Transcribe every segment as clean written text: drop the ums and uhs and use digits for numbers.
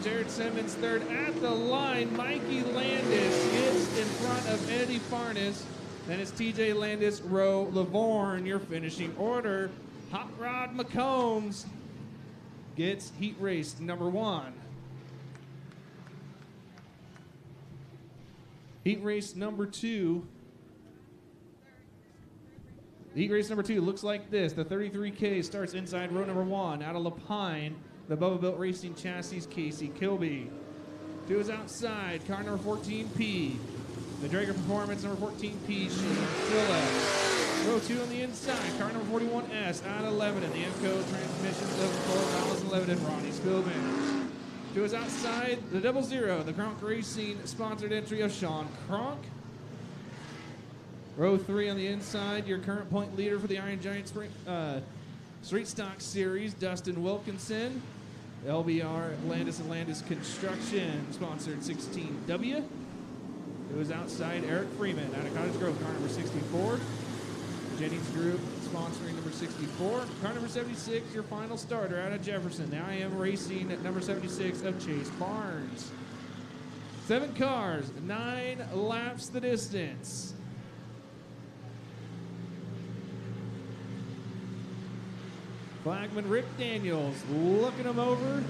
Jared Simmons third at the line. Mikey Landis gets in front of Eddie Farnes. Then it's TJ Landis, Roe Lavorne, your finishing order. Hot Rod McCombs gets heat race number 1. Heat race number 2. Heat race number 2 looks like this. The 33K starts inside row number 1 out of Lapine. The Bubba Built Racing Chassis, Casey Kilby. 2 is outside, car number 14P. The Drager Performance, number 14P, Shane Phillips. Row 2 on the inside, car number 41S out of Lebanon. The Emco Transmissions of Cole Miles and Lebanon, Ronnie Spillman. 2 is outside, the 00, the Kronk Racing sponsored entry of Sean Kronk. Row 3 on the inside, your current point leader for the Iron Giant Street Stock Series, Dustin Wilkinson. LBR Landis & Landis Construction, sponsored 16W. It was outside Eric Freeman out of Cottage Grove, car number 64. Jennings Group sponsoring number 64. Car number 76, your final starter out of Jefferson. The IM Racing at number 76 of Chase Barnes. 7 cars, 9 laps the distance. Flagman Rick Daniels looking him over.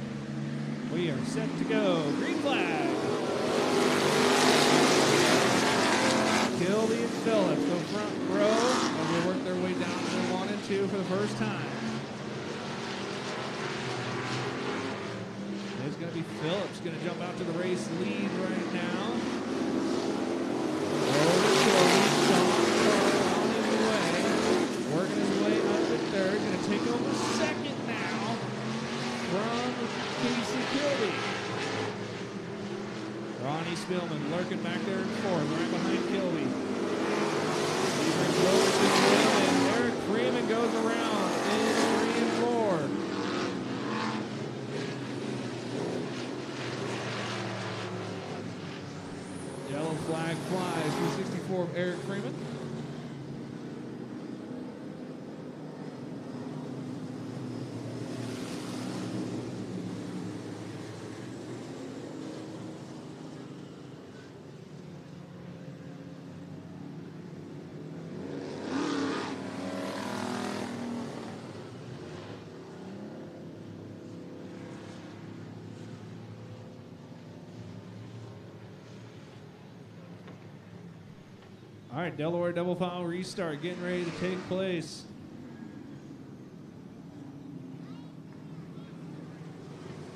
We are set to go. Green flag. Kilby and Phillips go front row as they work their way down to 1 and 2 for the first time. It's going to be Phillips going to jump out to the race lead right now. Over Kilby, Sean on his way, working his way up to third. Going to take over second now from Casey Kilby. Ronnie Spillman lurking back there in fourth, right behind Kilby. And Eric Freeman goes around in 3 and 4. Yellow flag flies, 364 of Eric Freeman. All right, Delaware double file restart getting ready to take place.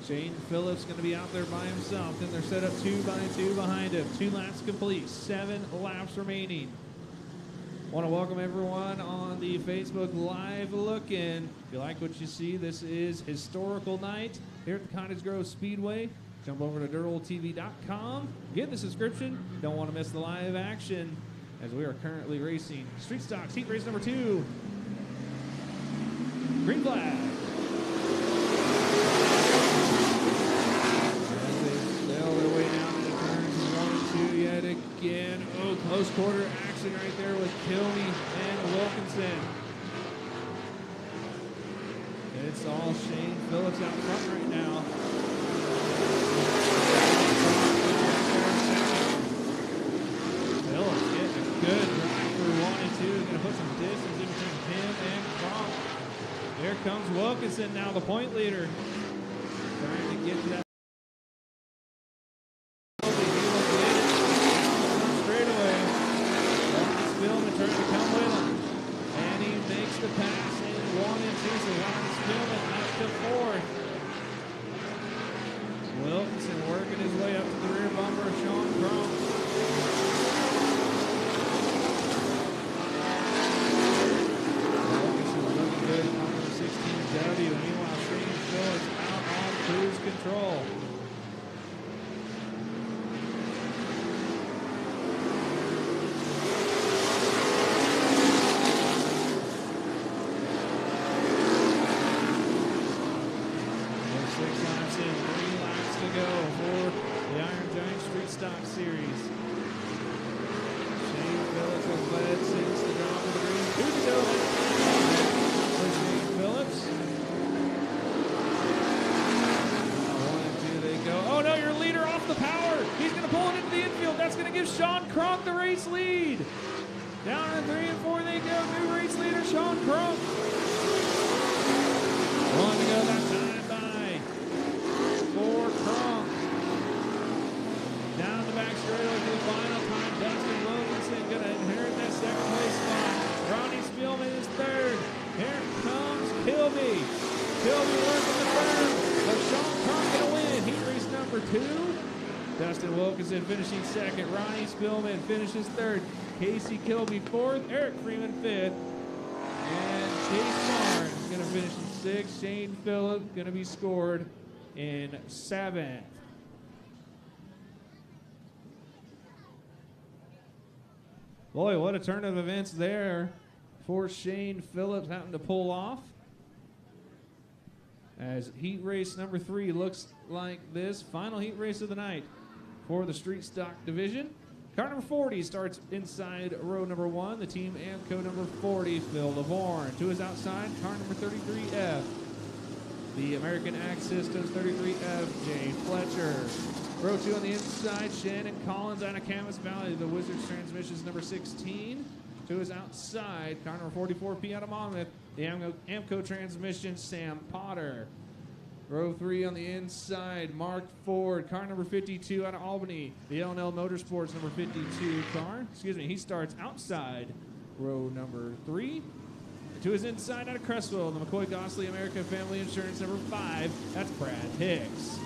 Shane Phillips going to be out there by himself. Then they're set up 2 by 2 behind him. 2 laps complete, 7 laps remaining. Want to welcome everyone on the Facebook Live look-in. If you like what you see, this is historical night here at the Cottage Grove Speedway. Jump over to dirtoltv.com, get the subscription. Don't want to miss the live action as we are currently racing Street Stocks Heat Race number 2. Green flag. As they sail their way down into turns 1 and 2 yet again. Oh, close quarter action right there with Kilby and Wilkinson. It's all Shane Phillips out front right now. Good drive for 1 and 2. Going to put some distance in between him and Kronk. There comes Wilkinson now, the point leader. Trying to get to that. Straight away. Spillman trying to come with him. And he makes the pass in 1 and 2. So Ronnie Spillman up to 4th. Wilkinson working his way up to the rear bumper of Sean Kronk. Meanwhile, Shane Phillips out on cruise control. We're 6 laps in, 3 laps to go for the Iron Giant Street Stock Series. race lead. Down to 3 and 4 they go. New race leader, Sean Crump. One to go that time by 4 Crump. Down the back straightaway for the final time. Dustin Wilkinson going to inherit that second place spot. Ronnie Spielman is third. Here comes Kilby. Kilby working the third. But Sean Crump going to win. Heat race number 2. Dustin Wilkinson finishing second. Ronnie Spielman finishes third. Casey Kilby fourth. Eric Freeman fifth. And Chase Martin is going to finish in sixth. Shane Phillip going to be scored in seventh. Boy, what a turn of events there for Shane Phillips having to pull off. As heat race number 3 looks like this. Final heat race of the night for the street stock division. Car number 40 starts inside row number 1. The team Amco number 40, Phil Lavorne. To his outside, car number 33F. The American Ag Systems 33F, Jay Fletcher. Row 2 on the inside, Shannon Collins out of Camas Valley. The Wizards Transmissions number 16. To his outside, car number 44P out of Monmouth. The Amco Transmissions, Sam Potter. Row 3 on the inside, Mark Ford, car number 52 out of Albany. The L&L Motorsports number 52 car. He starts outside row number 3. To his inside out of Cresswell, the McCoy Gosley American Family Insurance number 5. That's Brad Hicks.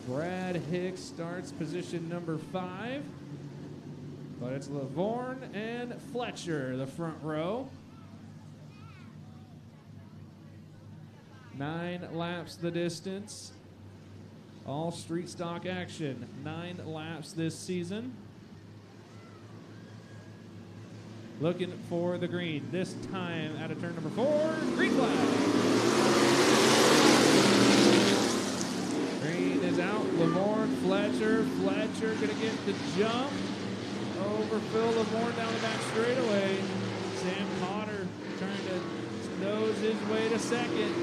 Brad Hicks starts position number 5. But it's Lavorne and Fletcher, the front row. 9 laps the distance. All street stock action. 9 laps this season. Looking for the green. This time out of turn number 4. Green flag. Green is out. Lavorne, Fletcher. Fletcher going to get the jump over Phil Lavorne down the back straightaway. Sam Potter trying to nose his way to second.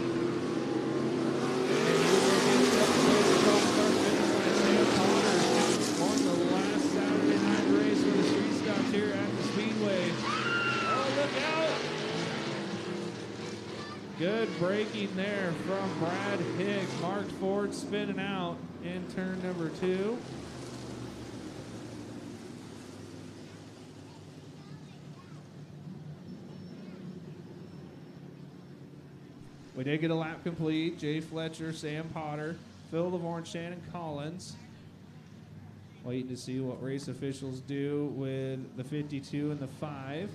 On the last Saturday night race for the street stocks here at the Speedway. Oh, look out! Good braking there from Brad Hicks. Mark Ford spinning out in turn number 2. We did get a lap complete. Jay Fletcher, Sam Potter, Phil Lavorne, Shannon Collins. Waiting to see what race officials do with the 52 and the 5.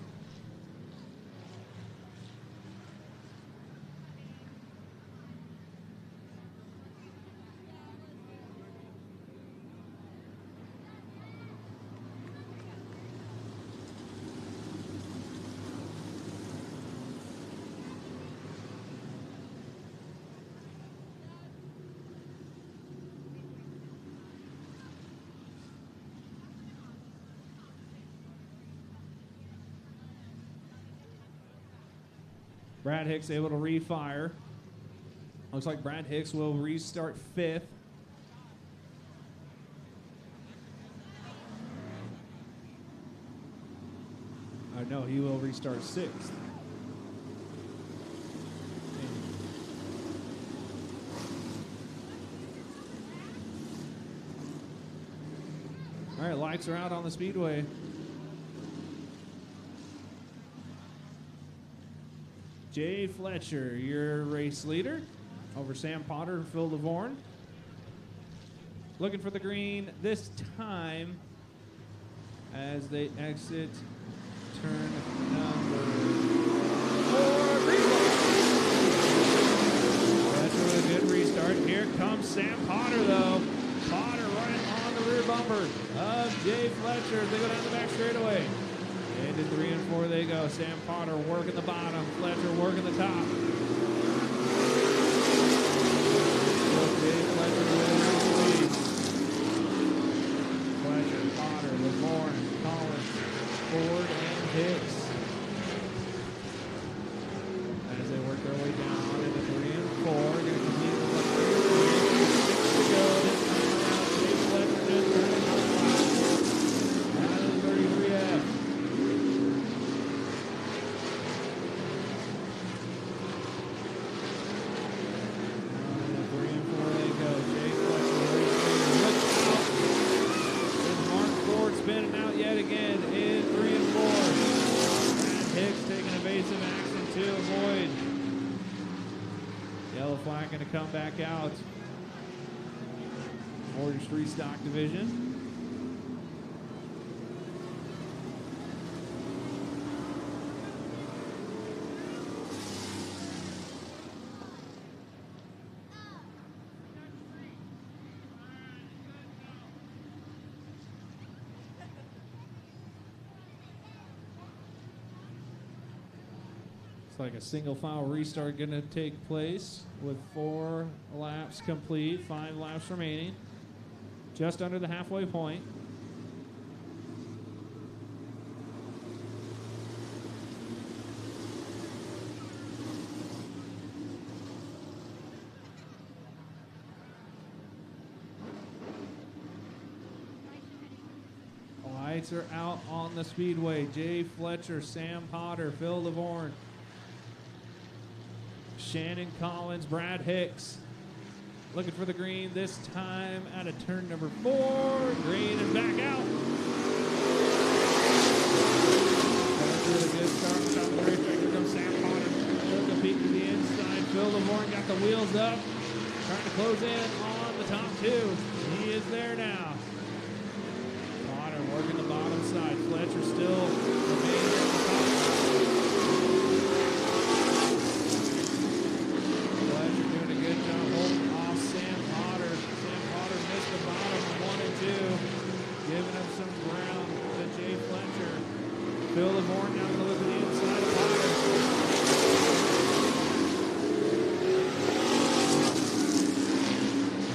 Brad Hicks able to refire. Looks like Brad Hicks will restart 5th. No, he will restart 6th. All right, lights are out on the Speedway. Jay Fletcher, your race leader, over Sam Potter and Phil Lavorne. Looking for the green this time as they exit turn number 4. That's a really good restart. Here comes Sam Potter, though. Potter right on the rear bumper of Jay Fletcher. They go down the back straightaway. Into 3 and 4 they go. Sam Potter working the bottom. Fletcher working the top. Fletcher, Potter, Lavorne, Collins, Ford, and Hicks. As they work their way down into 3 and 4. Going to complete the lap. 6 to go. This time around, Jay Fletcher just turning on. not going to come back out for your street stock division. Like a single file restart going to take place with 4 laps complete, 5 laps remaining, just under the halfway point. Lights are out on the Speedway. Jay Fletcher, Sam Potter, Phil Lavorne, Shannon Collins, Brad Hicks. Looking for the green this time out of turn number 4. Green and back out. That's a good start on top of the racetrack. Here comes Sam Potter. Took a peek to the inside. Phil Lavorne got the wheels up. Trying to close in on the top 2. He is there now. Potter working the bottom side. Fletcher still remains on the top side. Giving him some ground to Jay Fletcher. Phil Lavorne now going to look at the inside of Potter.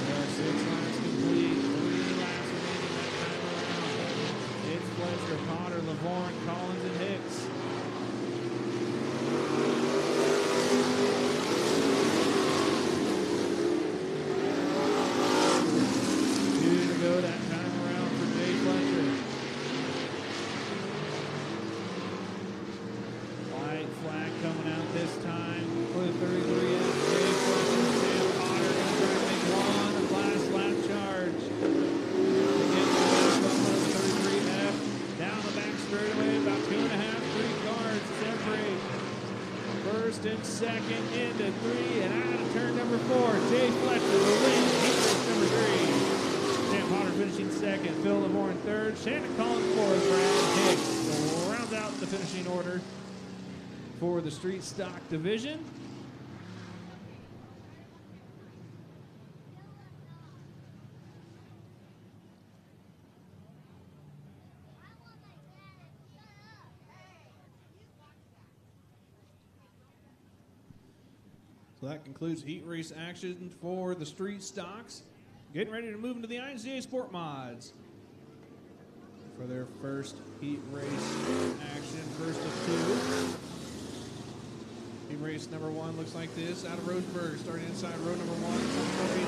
There are 6 laps complete, 3 laps remaining that time around. It's Fletcher, Potter, Lavorne, Collins, and Hicks. 2 to go that time. Coming out this time for the 33 F. Jay Fletcher, Sam Potter going to try to make one last lap charge. Again, the 33 F down the back straightaway, about 2.5, 3 cars separate. First and second into 3 and out of turn number 4. Jay Fletcher will win heat race number 3. Sam Potter finishing second. Phil Lavorne third. Shannon Collins fourth. Brad Hicks rounds out the finishing order for the street stock division. So that concludes heat race action for the street stocks. Getting ready to move into the INCA Sport Mods for their first heat race action, first of 2. Heat race number 1 looks like this. Out of Roseburg, starting inside row number 1.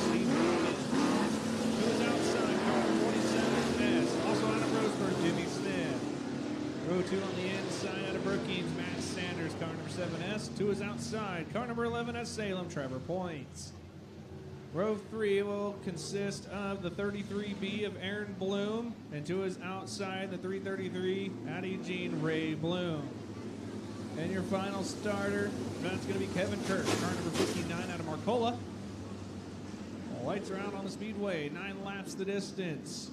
Steve who is outside, car 27S. Also out of Roseburg, Jimmy Smith. Row 2 on the inside, out of Brookings, Matt Sanders, car number 7S. 2 is outside, car number 11 at Salem, Trevor Points. Row 3 will consist of the 33B of Aaron Bloom, and 2 is outside, the 333 at Eugene, Ray Bloom. And your final starter, that's going to be Kevin Kirk, car number 59 out of Marcola. Lights are out on the Speedway, 9 laps the distance.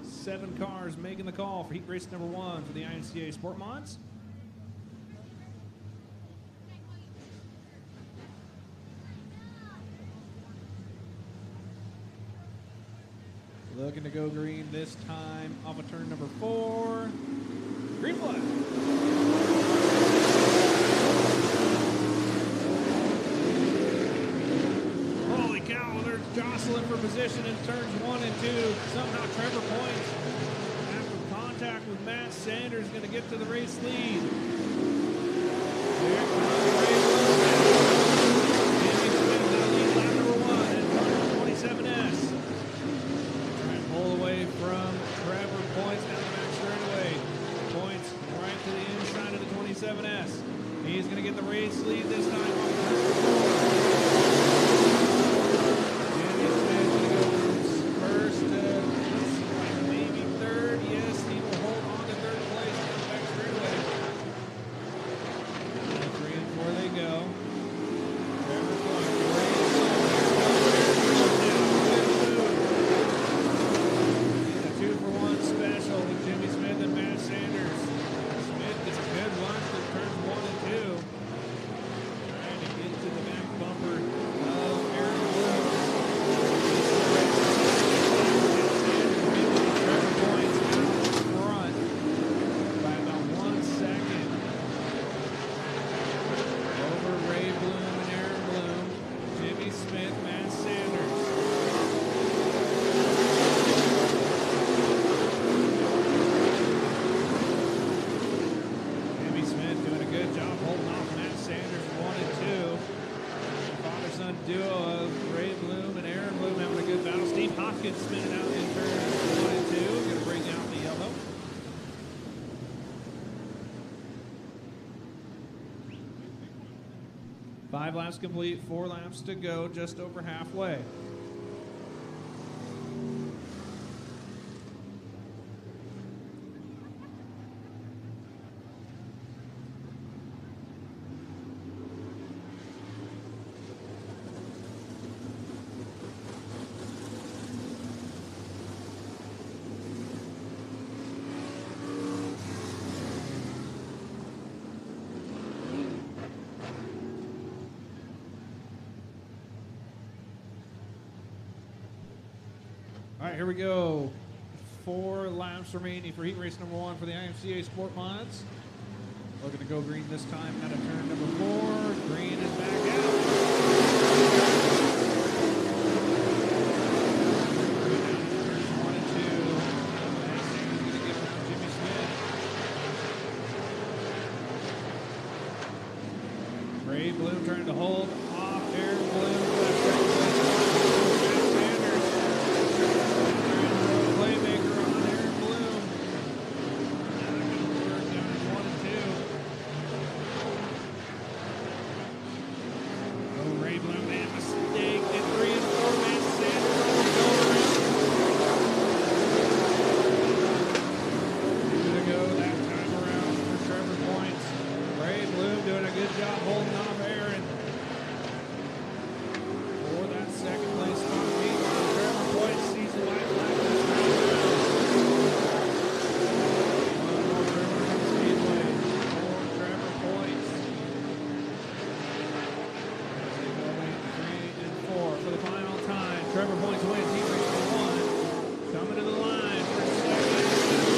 7 cars making the call for heat race number 1 for the INCA Sport Mods. Looking to go green this time off of turn number 4. Green flag. Holy cow, they're jostling for position in turns 1 and 2. Somehow Trevor Points, after contact with Matt Sanders, going to get to the race lead. Here comes the race lead. Jimmy Smith going to lead lap number 1 in car 27S. Trying to pull away from Trevor Points down the back straightaway. Points right to the inside of the 27S. He's going to get the race lead this time. Jimmy Smith going to go first, like maybe third. Yes, he will hold on to third place down the back straightaway. 3 and 4 they go. Trevor Points, race lead. 5 laps complete, 4 laps to go, just over halfway. All right, here we go. 4 laps remaining for heat race number 1 for the IMCA Sport Mods. Looking to go green this time out of turn number 4. Green is back out. Turns 1 and 2. Matt Sanger's going to get around Jimmy Smith. Ray Bloom trying to hold off Aaron Bloom. Playmaker on Aaron Bloom. Now they're going to work down in 1 and 2. Oh, Ray Bloom made a mistake in 3 and 4. Matt Sanders on the go around. 2 to go that time around for Trevor Points. Ray Bloom doing a good job holding off Aaron for that second place spot. Meanwhile, Trevor Points sees the white flag this round. One more Trevor from Speedway for Trevor Points. As they go in 3 and 4 for the final time. Trevor Points wins heat race number 1. Coming to the line for second.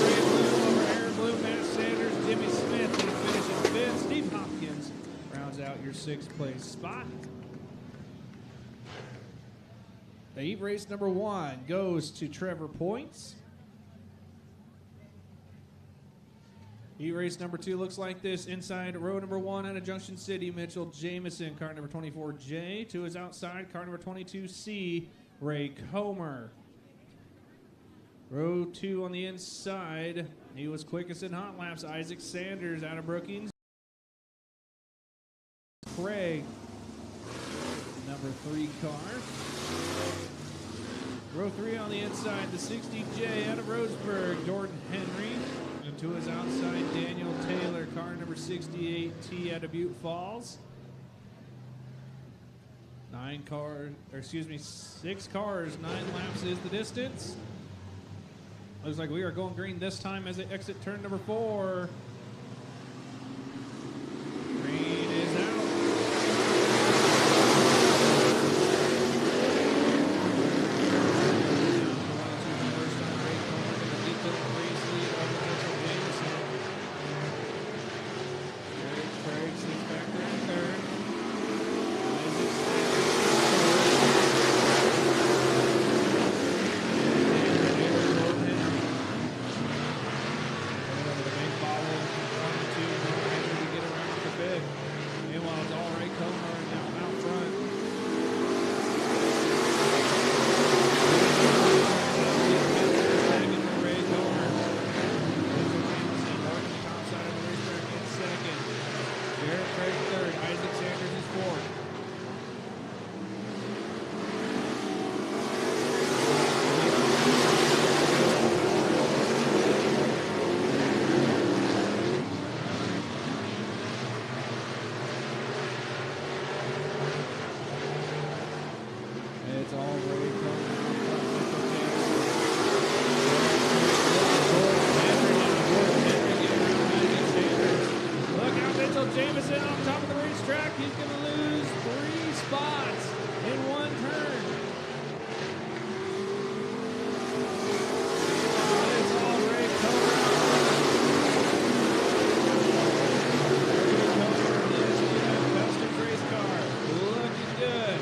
Ray Bloom over Aaron Bloom, Matt Sanders, Jimmy Smith, and finishing 5th. Steve Hopkins rounds out your 6th place spot. The heat race number 1 goes to Trevor Points. Heat race number 2 looks like this. Inside row number 1 out of Junction City, Mitchell Jamison, car number 24J. To his outside, car number 22C, Ray Comer. Row 2 on the inside, he was quickest in hot laps, Isaac Sanders out of Brookings. Craig, number 3 car. Row 3 on the inside, the 60J out of Roseburg, Jordan Henry. And to his outside, Daniel Taylor, car number 68T out of Butte Falls. 6 cars, 9 laps is the distance. Looks like we are going green this time as they exit turn number 4. Green is out. Jamison on top of the racetrack. He's going to lose 3 spots in 1 turn. It's all Ray Comer. Customs race car. Looking good.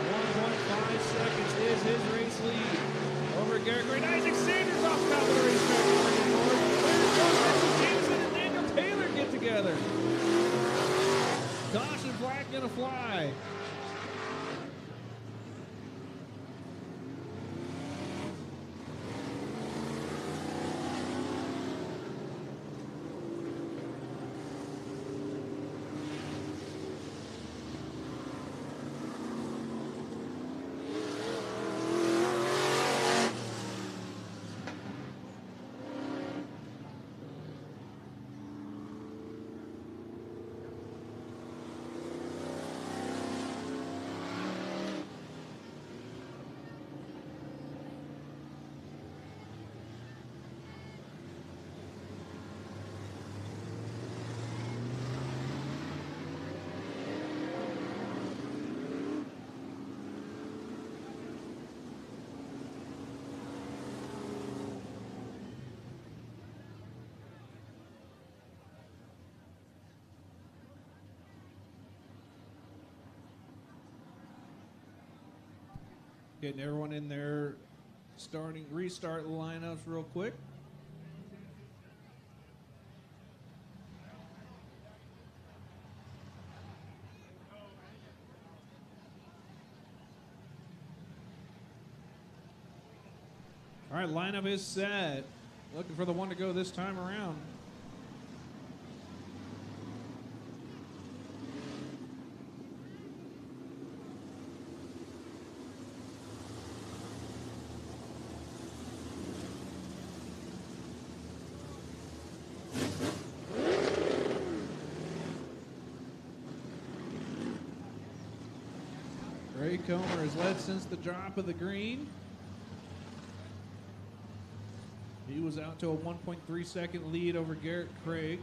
1.5 seconds is his race lead. Over Garrett Green. Isaac Sanders off top of the racetrack. Jamison and Daniel Taylor get together. Caution flag gonna fly. Getting everyone in there, restart lineups real quick. All right, lineup is set. Looking for the one to go this time around. Ray Comer has led since the drop of the green. He was out to a 1.3 second lead over Garrett Craig.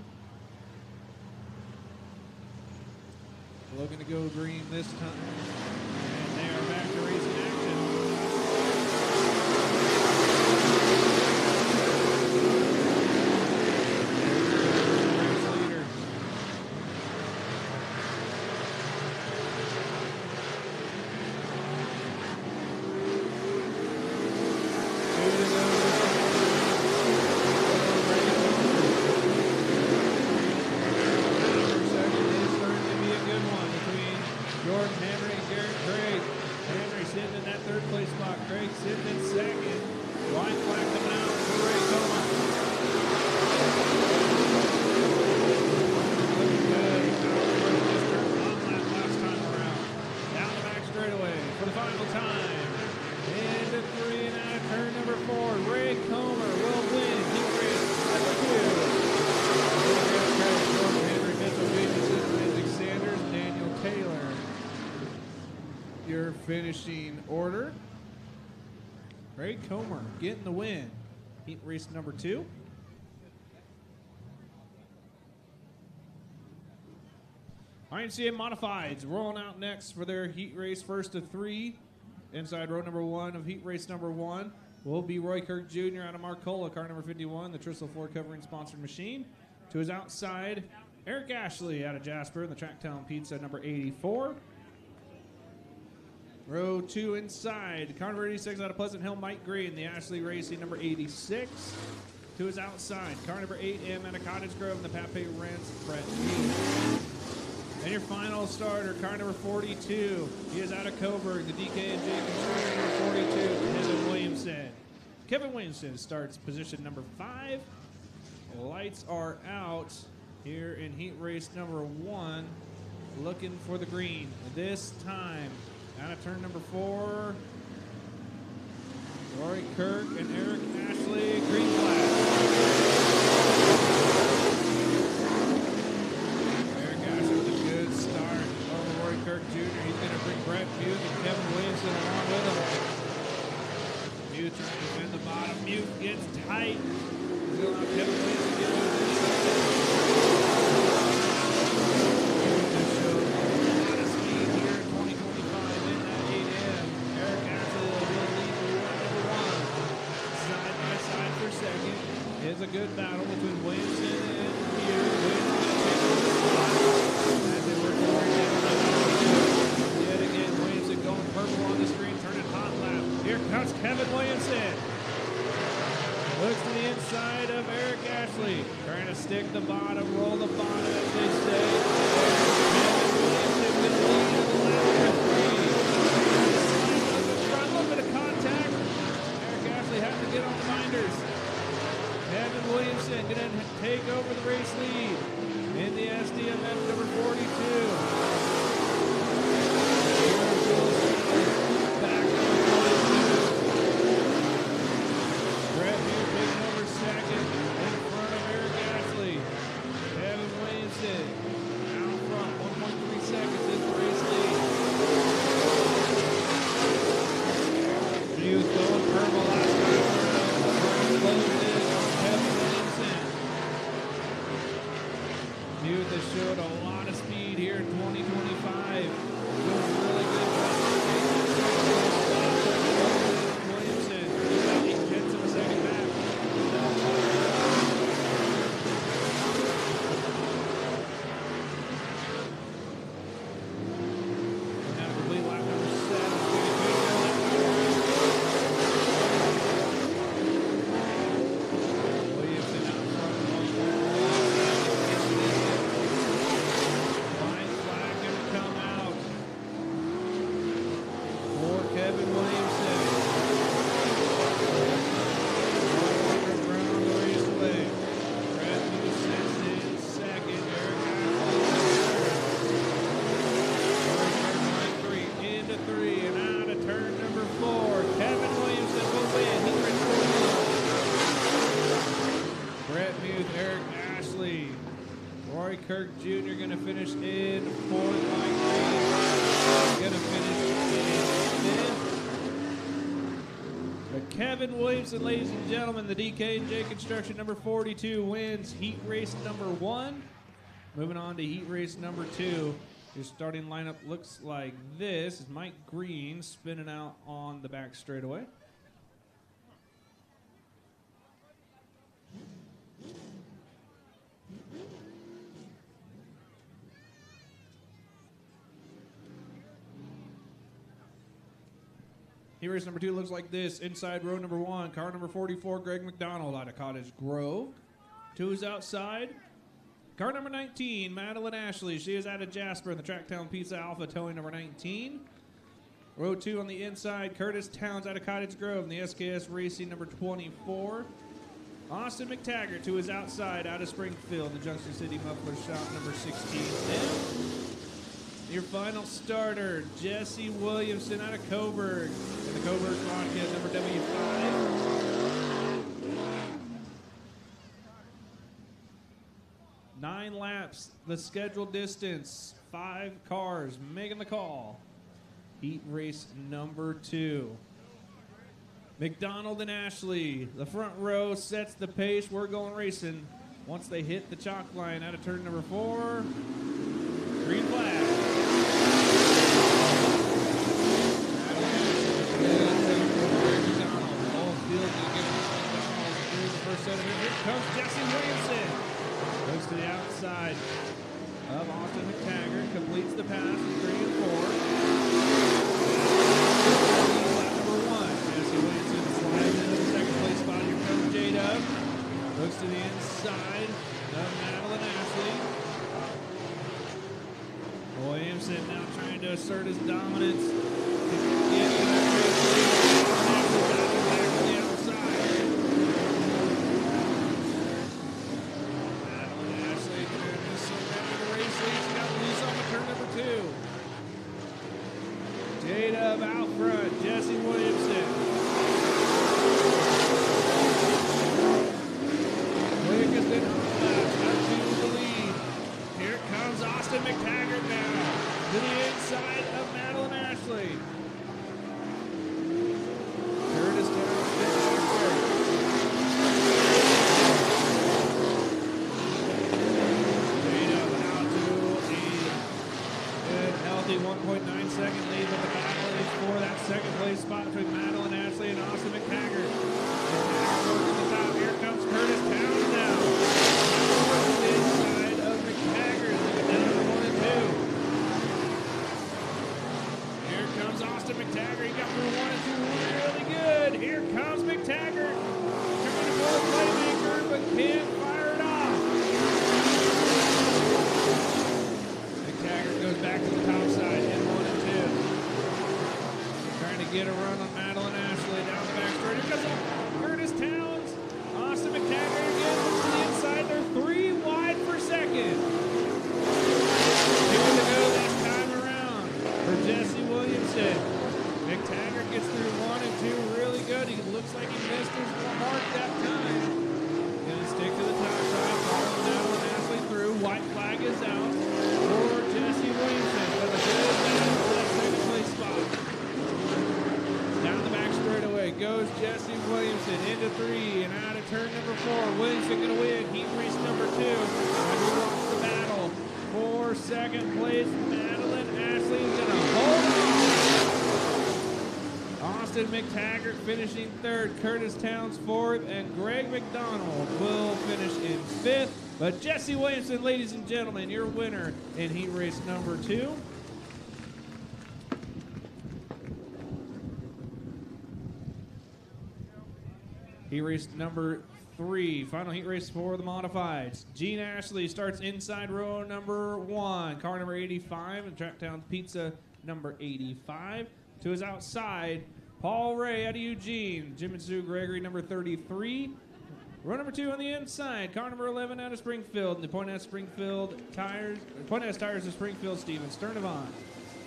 Looking to go green this time. And they are back to racing action. Race leader. Finishing order. Ray Comer getting the win. Heat race number 2. INCA Modifieds rolling out next for their heat race first of 3. Inside row number 1 of heat race number 1 will be Roy Kirk Jr. out of Marcola, car number 51, the Tristle floor covering sponsored machine. To his outside, Eric Ashley out of Jasper in the Tracktown Pizza number 84. Row 2 inside, car number 86 out of Pleasant Hill, Mike Green, the Ashley Racing number 86. To his outside, car number 8M out of Cottage Grove, the Pape Rents, Brett Meade. And your final starter, car number 42, he is out of Coburg, the DK and J constructor number 42, Kevin Williamson. Kevin Williamson starts position number 5. Lights are out here in heat race number 1, looking for the green. This time, out of turn number 4, Rory Kirk and Eric Ashley, green flag. Eric Ashley with a good start over Rory Kirk Jr. He's going to bring Brett Mute and Kevin Williamson along with him. Mute trying to defend the bottom. Mute gets tight. He's going to allow Kevin Williamson to get on the inside. It's a good battle between Williamson and Mute. As they work their way down. Yet again, Williamson going purple on the screen, turning hot lap. Here comes Kevin Williamson. Looks to the inside of Eric Ashley. Trying to stick the bottom, roll the bottom, as they say. Kevin Williamson with the lead in the lap front. A little bit of contact. Eric Ashley has to get on the binders. Kevin Williamson going to take over the race lead in the SDMF number 42. Back number 42. Brett Mute taking over second in front of Eric Ashley. Kevin Williamson out front, 1.3 seconds in the race lead. Mute going purple last time around. Mute has showed a lot of speed here in 2025. Doing really good job. Williamson, about 8/10 of a second back. Now complete lap number 7. to finish in fourth. Mike Green going to finish in fifth. But Kevin Williamson, ladies and gentlemen, the DK&J Construction number 42 wins heat race number 1. Moving on to heat race number 2. Your starting lineup looks like this. Is Mike Green spinning out on the back straightaway. Heat race number 2 looks like this. Inside row number 1, car number 44, Greg McDonald out of Cottage Grove. 2 is outside. Car number 19, Madeline Ashley. She is out of Jasper in the Tracktown Pizza Alpha, towing number 19. Row 2 on the inside, Curtis Towns out of Cottage Grove in the SKS Racing number 24. Austin McTaggart to his outside out of Springfield, the Junction City Muffler Shop number 16. And your final starter, Jesse Williamson out of Coburg in the Coburg Vodka number W5. 9 laps, the scheduled distance, 5 cars making the call. Heat race number 2. McDonald and Ashley, the front row sets the pace. We're going racing. Once they hit the chalk line out of turn number 4, green flag. Here comes Jesse Williamson. Goes to the outside of Austin McTaggart. Completes the pass in 3 and 4. Lap number 1. Jesse Williamson slides into the second place spot. Here comes J-Dub. Goes to the inside of Madeline Ashley. Williamson now trying to assert his dominance. Back to the outside. J-Dub out front, Jesse Williamson. Quickest in all laps, not to the lead. Here comes Austin McTaggart now to the inside of Madeline Ashley. Curtis Towns J-Dub out to a good, healthy 1.9 second lead, but the battle is for that second place spot between Madeline Ashley and Austin McTaggart. McTaggart to the top. Here comes Curtis Towns now. Inside of McTaggart, looking down to 1 and 2. Here comes Austin McTaggart. He got through 1 and 2 really good. Here comes McTaggart. Trying to pull a playmaker, but can't fire it off. McTaggart goes back to the top side in 1 and 2. Trying to get a run on Madeline Ashley down the back straight. Here comes Curtis Towns. Austin McTaggart again to the inside. They're 3 wide for second. 2 to go this time around for Jesse Williamson. McTaggart gets through 1 and 2 really good. He looks like he missed his mark that time. Gonna stick to the top side. Following Madeline Ashley through. White flag is out for Jesse Williamson. But a good battle for that second place spot. Down the back straightaway goes Jesse Williamson into 3 and out of turn number 4. Williamson going to win heat race number 2. And we watch the battle for second place. Madeline Ashley is going to hold on. Austin McTaggart finishing 3rd. Curtis Towns 4th. And Greg McDonald will finish in 5th. But Jesse Williamson, ladies and gentlemen, your winner in heat race number 2. Heat race number 3, final heat race for the modifieds. Gene Ashley starts inside row number 1, car number 85, and Tracktown Pizza number 85. To his outside, Paul Ray out of Eugene, Jim and Sue Gregory number 33. Row number 2 on the inside, car number 11 out of Springfield, and the Point S Tires of Springfield, Steven Sturnavant.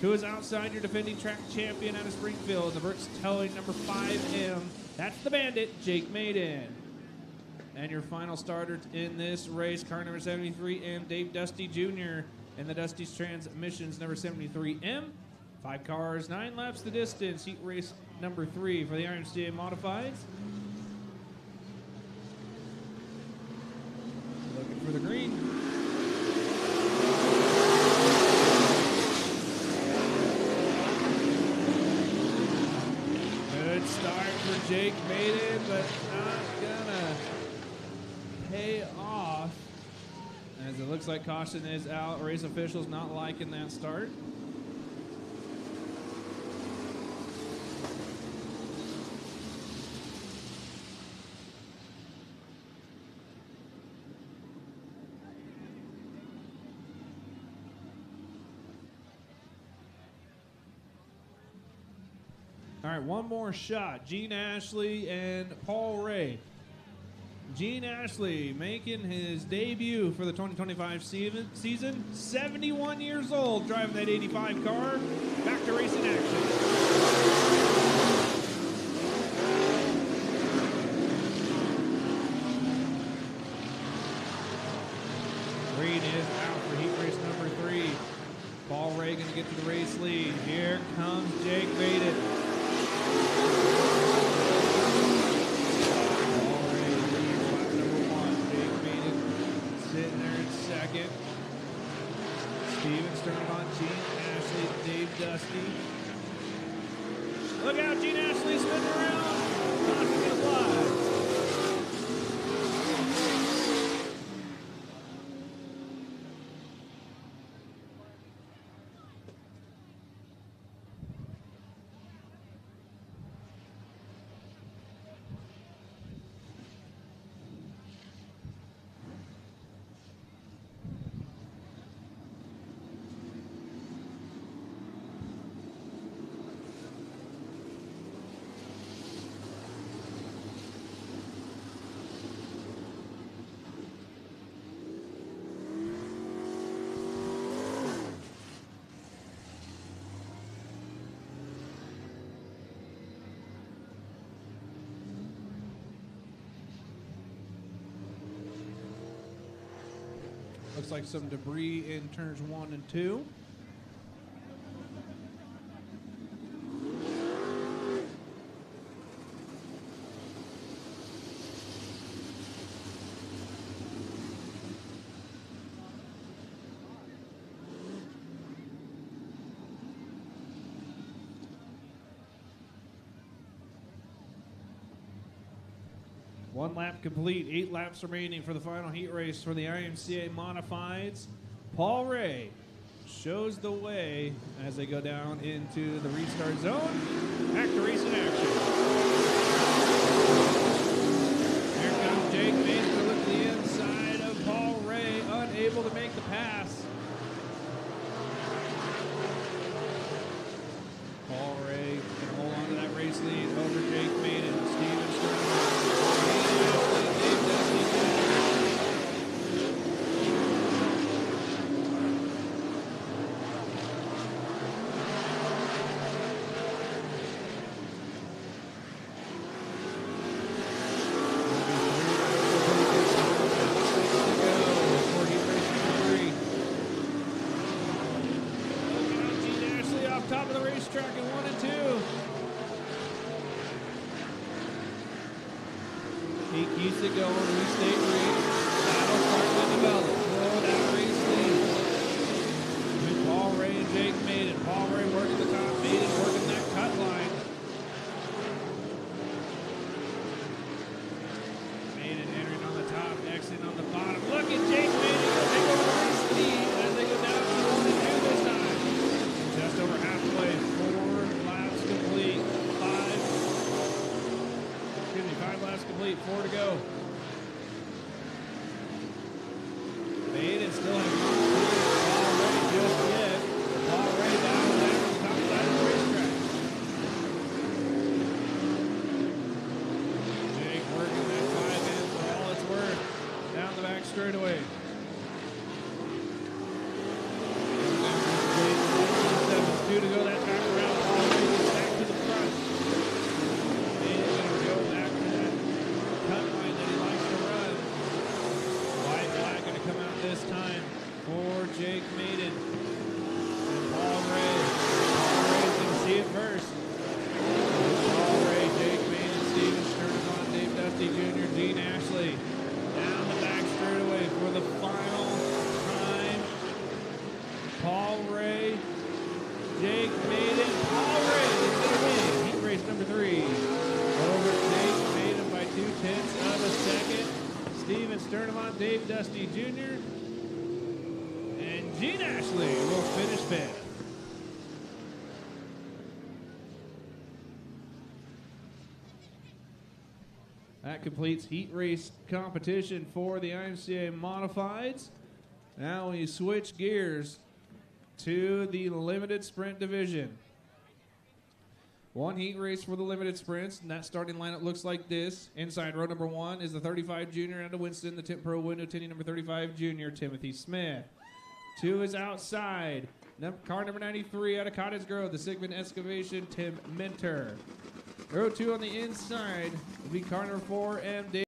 To his outside, your defending track champion out of Springfield, the Brooks Towing number 5M. That's the Bandit, Jake Maiden. And your final starter in this race, car number 73M, Dave Dusty Jr. and the Dusty's Transmissions number 73M. 5 cars, 9 laps the distance. Heat race number 3 for the IMCA Modifieds. Looking for the green. Good start for Jake Maiden, but not gonna pay off, as it looks like caution is out. Race officials not liking that start. All right, one more shot. Gene Ashley and Paul Ray. Gene Ashley making his debut for the 2025 season. 71 years old, driving that 85 car. Back to racing action. Green is out for heat race number 3. Paul Ray going to get to the race lead. Here comes Jake Maiden. Sitting there in second. Steven Sternbach, Gene Ashley, Dave Dusty. Look out, Gene Ashley spinning around. Not to get live. Looks like some debris in turns 1 and 2. One lap complete, 8 laps remaining for the final heat race for the IMCA Modifieds. Paul Ray shows the way as they go down into the restart zone. Back to racing action. Here comes Jake Mason to look to the inside of Paul Ray, unable to make the pass. Paul Ray can hold on to that race lead over Jake Maiden. Steven Sternbach. Top of the racetrack in 1 and 2. He keeps it going. We stay green. Battle starting to develop. Slow down race lead. With Paul Ray and Jake Maiden. Paul Ray working the top. Maiden working that cut line. Maiden entering on the top. Exiting on the bottom. Look at Jake Maiden. They go to race lead as they go down to 1 and 2 this time. Just over halfway, 4 laps complete, 5 laps complete, 4 to go. Maiden still has not cleared Paul Ray just yet. Paul Ray down there on the top side of the racetrack. Jake working that 5 in for all it's worth. Down the back straightaway. 2 to go that back around. Paul Ray gets back to the front. And going to go back to that cut line that is Dusty Jr. And Gene Ashley will finish fifth. That completes heat race competition for the IMCA Modifieds. Now we switch gears to the limited sprint division. One heat race for the limited sprints, and that starting lineup looks like this. Inside row number 1 is the 35 junior out of Winston, the Tip Pro window tinting number 35 junior, Timothy Smith. 2 is outside. Car number 93 out of Cottage Grove, the Sigmund Excavation, Tim Minter. Row 2 on the inside will be car number 4M, Dave.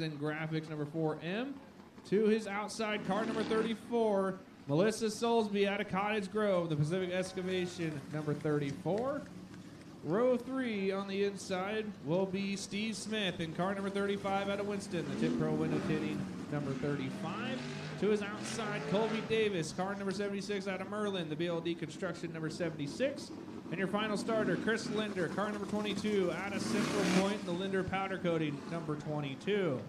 And graphics number 4M. To his outside, car number 34, Melissa Soulsby out of Cottage Grove, the Pacific Excavation, number 34. Row 3 on the inside will be Steve Smith in car number 35 out of Winston, the Tip Pro window tinting, number 35. To his outside, Colby Davis, car number 76 out of Merlin, the BLD Construction, number 76. And your final starter, Chris Linder, car number 22 out of Central Point, the Linder Powder Coating, number 22.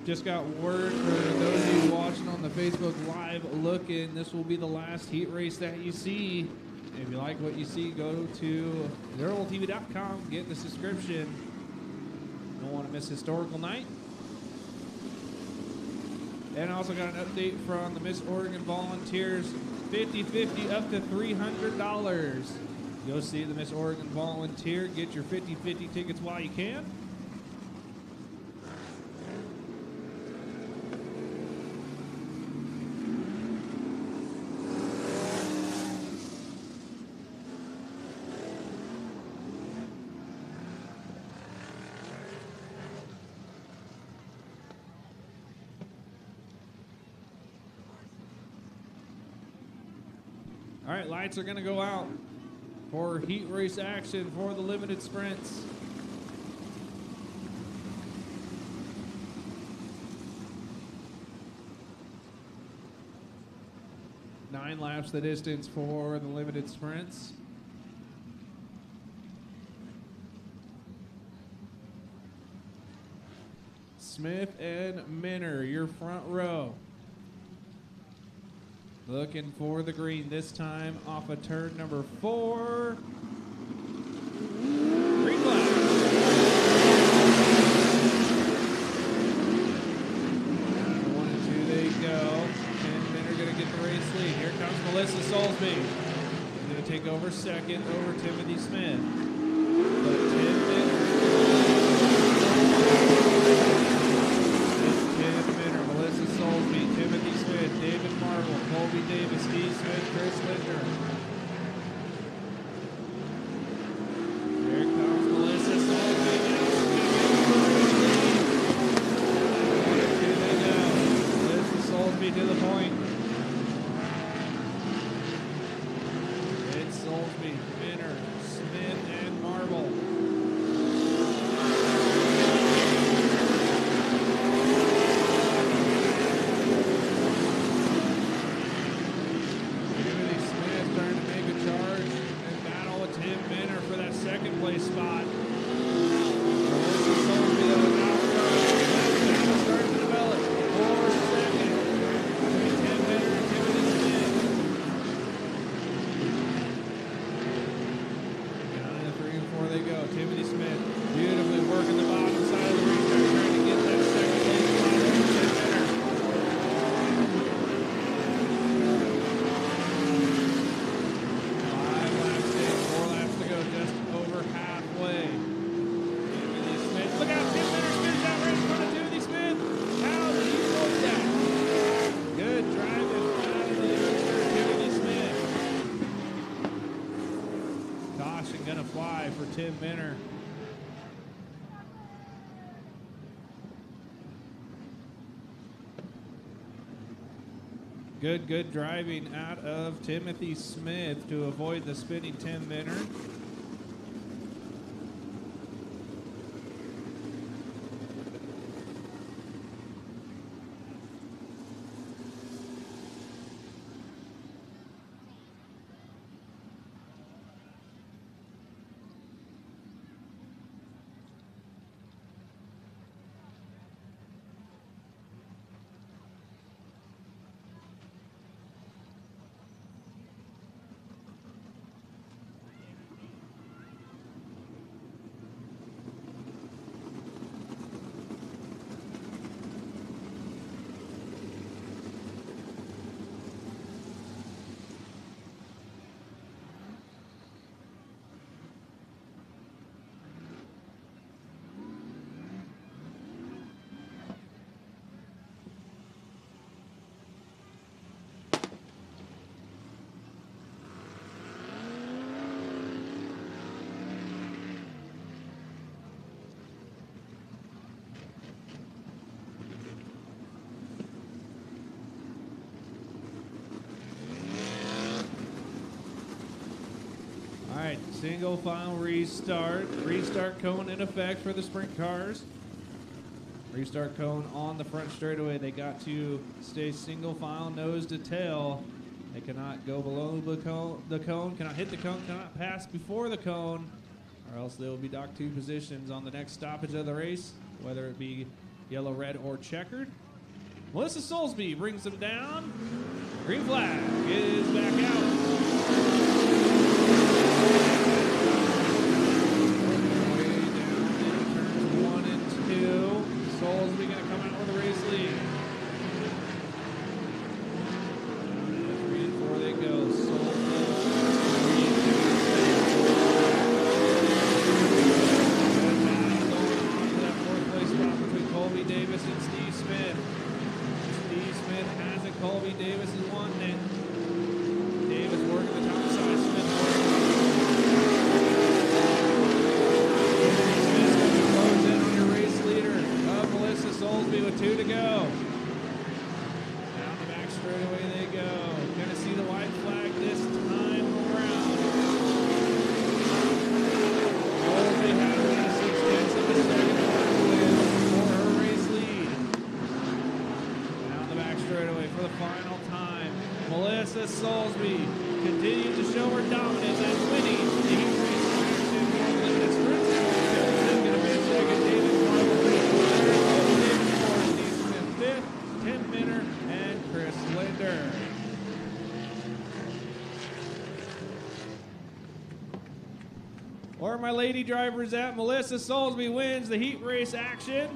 Just got word for those of you watching on the Facebook Live looking, this will be the last heat race that you see. If you like what you see, go to ZeroTV.com, get the subscription. Don't want to miss Historical Night. And I also got an update from the Miss Oregon Volunteers, 50-50 up to $300. Go see the Miss Oregon Volunteer, get your 50-50 tickets while you can. All right, lights are going to go out for heat race action for the limited sprints. Nine laps the distance for the limited sprints. Smith and Minner, your front row. Looking for the green this time off of turn number 4. Green flag. Number 1 and 2, they go. And men are going to get the race lead. Here comes Melissa Soulsby. She's going to take over second over Timothy Smith. But Tim Minner, Melissa Soulsby, Timothy Smith, David Marble, Colby Davis, Steve Smith, Chris Linder. Here comes Melissa Soulsby. Here they go. Melissa Soulsby to the point. It's Soulsby, Minner, Smith, and Marble. Tim Minner. Good driving out of Timothy Smith to avoid the spinning Tim Minner. Single file restart. Restart cone in effect for the sprint cars. Restart cone on the front straightaway. They got to stay single file, nose to tail. They cannot go below the cone, cannot hit the cone, cannot pass before the cone, or else they will be docked 2 positions on the next stoppage of the race, whether it be yellow, red, or checkered. Melissa Soulsby brings them down. Green flag is back out. Soulsby going to come out with a race lead. Down 3 and 4 they go. Soulsby. Going on to that 4th place spot between Colby Davis and Steve Smith. Steve Smith has it. Colby Davis is wanting it. Davis working the top side. Smith working. Smith's going to close in on your race leader. Melissa Soulsby with 2 to go. Down the back straightaway they go. Gonna see the white flag this time around. Soulsby has it 6/10 of a second for her race lead. Down the back straightaway for the final time. Melissa Soulsby continues to show her dominance and winning the heat race action for limited sprints. Gonna be a second. David Tim Minner and Chris Linder. Where are my lady drivers at? Melissa Soulsby wins the heat race action.